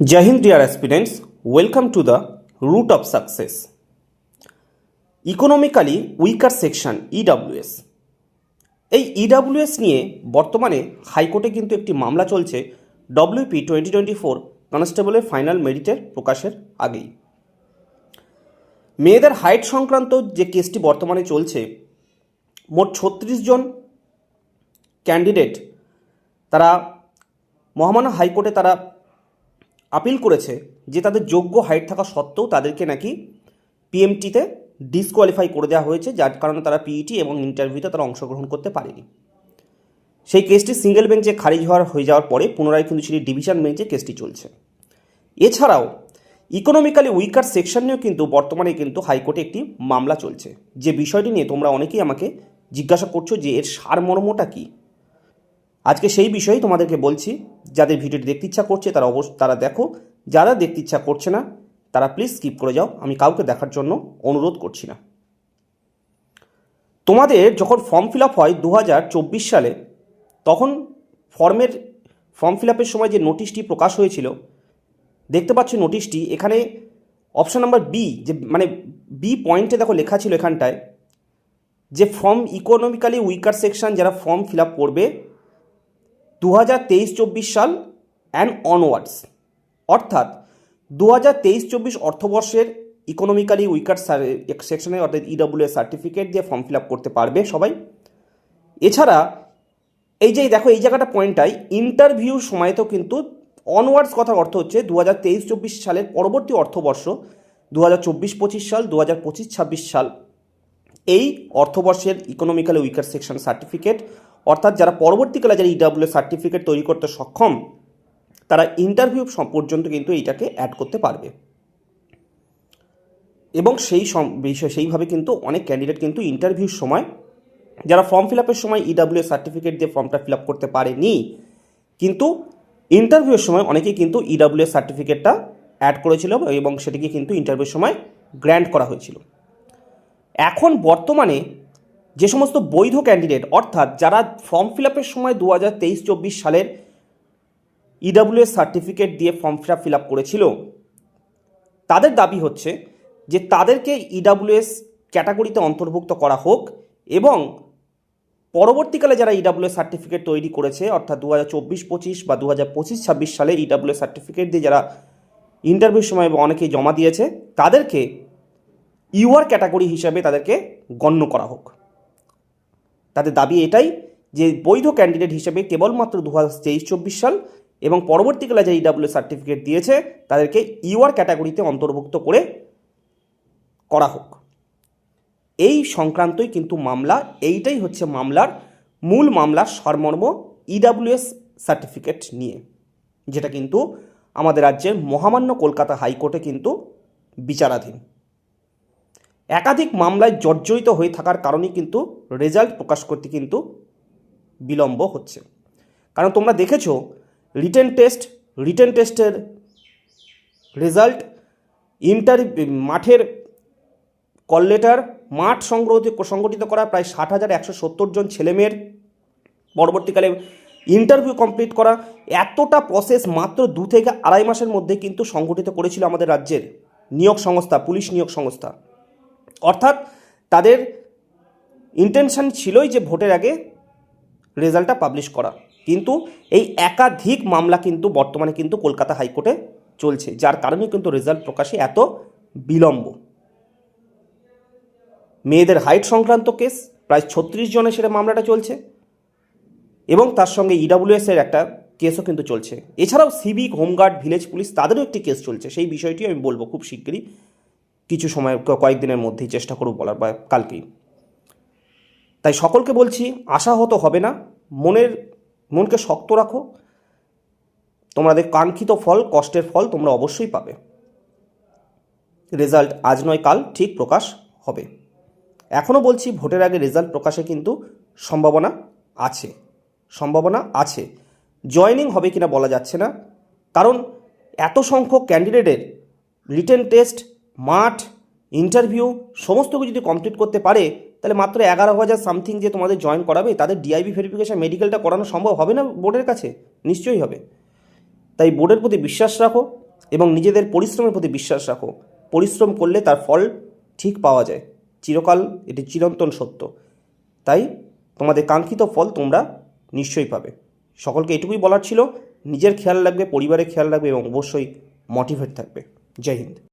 Jai Hind, dear aspirants, welcome to the root of success. Economically weaker section EWS. এই EWS নিয়ে বর্তমানে হাইকোর্টে কিন্তু একটি মামলা চলছে WP 2024 কনস্টেবলের ফাইনাল মেরিটের প্রকাশের আগেই। মেয়েদের হাইট সংক্রান্ত যে কেসটি বর্তমানে চলছে, মোট 36 জন ক্যান্ডিডেট তারা মহামান্য হাইকোর্টে তারা আপিল করেছে যে তাদের যোগ্য হাইট থাকা সত্ত্বেও তাদেরকে নাকি পিএমটিতে ডিসকোয়ালিফাই করে দেওয়া হয়েছে, যার কারণে তারা পিইটি এবং ইন্টারভিউতে তারা অংশগ্রহণ করতে পারেনি। সেই কেসটি সিঙ্গেল বেঞ্চে খারিজ হয়ে যাওয়ার পরে পুনরায় কিন্তু সেটি ডিভিশন বেঞ্চে কেসটি চলছে। এছাড়াও ইকোনমিক্যালি উইকার সেকশন নিয়েও কিন্তু বর্তমানে কিন্তু হাইকোর্টে একটি মামলা চলছে, যে বিষয়টি নিয়ে তোমরা অনেকেই আমাকে জিজ্ঞাসা করছো যে এর সারমর্মটা কী। আজকে সেই বিষয়ে তোমাদেরকে বলছি। যাদের ভিডিওটি দেখতে ইচ্ছা করছে তারা দেখো, যারা দেখতে ইচ্ছা করছে না তারা প্লিজ স্কিপ করে যাও, আমি কাউকে দেখার জন্য অনুরোধ করছি না। তোমাদের যখন ফর্ম ফিল আপ হয় 2024 সালে, তখন ফর্ম ফিল আপের সময় যে নোটিশটি প্রকাশ হয়েছিল, দেখতে পাচ্ছ নোটিশটি এখানে অপশন নাম্বার বি, যে মানে বি পয়েন্টে দেখো লেখা ছিল এখানটায় যে ফর্ম ইকোনমিক্যালি উইকার সেকশন যারা ফর্ম ফিল আপ করবে 2023-24 সাল অ্যান্ড অনওয়ার্ডস, অর্থাৎ 2023-24 অর্থবর্ষের ইকোনমিক্যালি উইকার সেকশনে অর্থাৎ ইডব্লিউএস সার্টিফিকেট দিয়ে ফর্ম ফিল আপ করতে পারবে সবাই। এছাড়া এই যে দেখো এই জায়গাটা পয়েন্টটাই ইন্টারভিউ সময়তেও কিন্তু অনওয়ার্ডস কথার অর্থ হচ্ছে 2023-24 সালের পরবর্তী অর্থবর্ষ 2024-25 সাল, 2025-26 সাল, এই অর্থবর্ষের ইকোনমিক্যালি উইকার সেকশন সার্টিফিকেট, অর্থাৎ যারা পরবর্তীকালে যারা ইডব্লিউ সার্টিফিকেট তৈরি করতে সক্ষম তারা ইন্টারভিউ পর্যন্ত কিন্তু এইটাকে অ্যাড করতে পারবে। এবং সেইভাবে কিন্তু অনেক ক্যান্ডিডেট কিন্তু ইন্টারভিউর সময় যারা ফর্ম ফিল আপের সময় ইডব্লিউ সার্টিফিকেট দিয়ে ফর্মটা ফিল আপ করতে পারেনি, কিন্তু ইন্টারভিউয়ের সময় অনেকেই কিন্তু ইডব্লিউ সার্টিফিকেটটা অ্যাড করেছিল এবং সেটিকে কিন্তু ইন্টারভিউর সময় গ্র্যান্ট করা হয়েছিল। এখন বর্তমানে যে সমস্ত বৈধ ক্যান্ডিডেট, অর্থাৎ যারা ফর্ম ফিল আপের সময় 2023-24 সালের ইডব্লিউএস সার্টিফিকেট দিয়ে ফর্ম ফিল আপ করেছিল, তাদের দাবি হচ্ছে যে তাদেরকে ইডব্লিউএস ক্যাটাগরিতে অন্তর্ভুক্ত করা হোক এবং পরবর্তীকালে যারা ইডব্লিউএস সার্টিফিকেট তৈরি করেছে, অর্থাৎ 2024-25 বা 2025-26 সালে ইডব্লিউএস সার্টিফিকেট দিয়ে যারা ইন্টারভিউর সময় অনেকেই জমা দিয়েছে, তাদেরকে ইউআর ক্যাটাগরি হিসাবে তাদেরকে গণ্য করা হোক। তাদের দাবি এটাই যে বৈধ ক্যান্ডিডেট হিসেবে কেবলমাত্র 2023-24 সাল এবং পরবর্তীকালে যে ইডব্লিউ সার্টিফিকেট দিয়েছে তাদেরকে ইউআর ক্যাটাগরিতে অন্তর্ভুক্ত করা হোক। এই সংক্রান্তই কিন্তু মামলা, এইটাই হচ্ছে মামলার মূল মামলার সারমর্ম ইডব্লিউএস সার্টিফিকেট নিয়ে, যেটা কিন্তু আমাদের রাজ্যের মহামান্য কলকাতা হাইকোর্টে কিন্তু বিচারাধীন। একাধিক মামলায় জর্জরিত হয়ে থাকার কারণেই কিন্তু রেজাল্ট প্রকাশ করতে কিন্তু বিলম্ব হচ্ছে। কারণ তোমরা দেখেছো রিটেন টেস্টের রেজাল্ট, মাঠের কল লেটার, মাঠ সংগঠিত করা প্রায় 60,170 জন ছেলেমেয়ের, পরবর্তীকালে ইন্টারভিউ কমপ্লিট করা, এতটা প্রসেস মাত্র 2 থেকে 2.5 মাসের মধ্যে কিন্তু সংগঠিত করেছিল আমাদের রাজ্যের নিয়োগ সংস্থা, পুলিশ নিয়োগ সংস্থা। অর্থাৎ তাদের ইন্টেনশন ছিলই যে ভোটের আগে রেজাল্টটা পাবলিশ করা, কিন্তু এই একাধিক মামলা কিন্তু বর্তমানে কিন্তু কলকাতা হাইকোর্টে চলছে, যার কারণে কিন্তু রেজাল্ট প্রকাশে এত বিলম্ব। মেয়েদের হাইট সংক্রান্ত কেস প্রায় 36 জনের সেটা মামলাটা চলছে এবং তার সঙ্গে ইডব্লিউএসের একটা কেসও কিন্তু চলছে। এছাড়াও সিভিক, হোমগার্ড, ভিলেজ পুলিশ তাদেরও একটি কেস চলছে। সেই বিষয়টি আমি বলবো খুব শিগগিরই, কিছু সময় কয়েকদিনের মধ্যেই চেষ্টা করব বলার, বা কালকেই। তাই সকলকে বলছি আশাহত হবে না, মনকে শক্ত রাখো, তোমাদের কাঙ্ক্ষিত ফল, কষ্টের ফল তোমরা অবশ্যই পাবে। রেজাল্ট আজ নয় কাল ঠিক প্রকাশ হবে। এখনও বলছি ভোটের আগে রেজাল্ট প্রকাশে কিন্তু সম্ভাবনা আছে। জয়েনিং হবে কিনা বলা যাচ্ছে না, কারণ এত সংখ্যক ক্যান্ডিডেটের রিটেন টেস্ট, মাঠ, ইন্টারভিউ সমস্ত কিছু যদি কমপ্লিট করতে পারে, তাহলে মাত্র 11,000 সামথিং যে তোমাদের জয়েন করাবে, তাদের ডিআইবি ভেরিফিকেশন, মেডিকেলটা করানো সম্ভব হবে না বোর্ডের কাছে? নিশ্চয়ই হবে। তাই বোর্ডের প্রতি বিশ্বাস রাখো, এবং নিজেদের পরিশ্রমের প্রতি বিশ্বাস রাখো। পরিশ্রম করলে তার ফল ঠিক পাওয়া যায়, চিরকাল এটি চিরন্তন সত্য। তাই তোমাদের কাঙ্ক্ষিত ফল তোমরা নিশ্চয়ই পাবে। সকলকে এটুকুই বলার ছিল, নিজের খেয়াল রাখবে, পরিবারের খেয়াল রাখবে এবং অবশ্যই মোটিভেট থাকবে। জয় হিন্দ।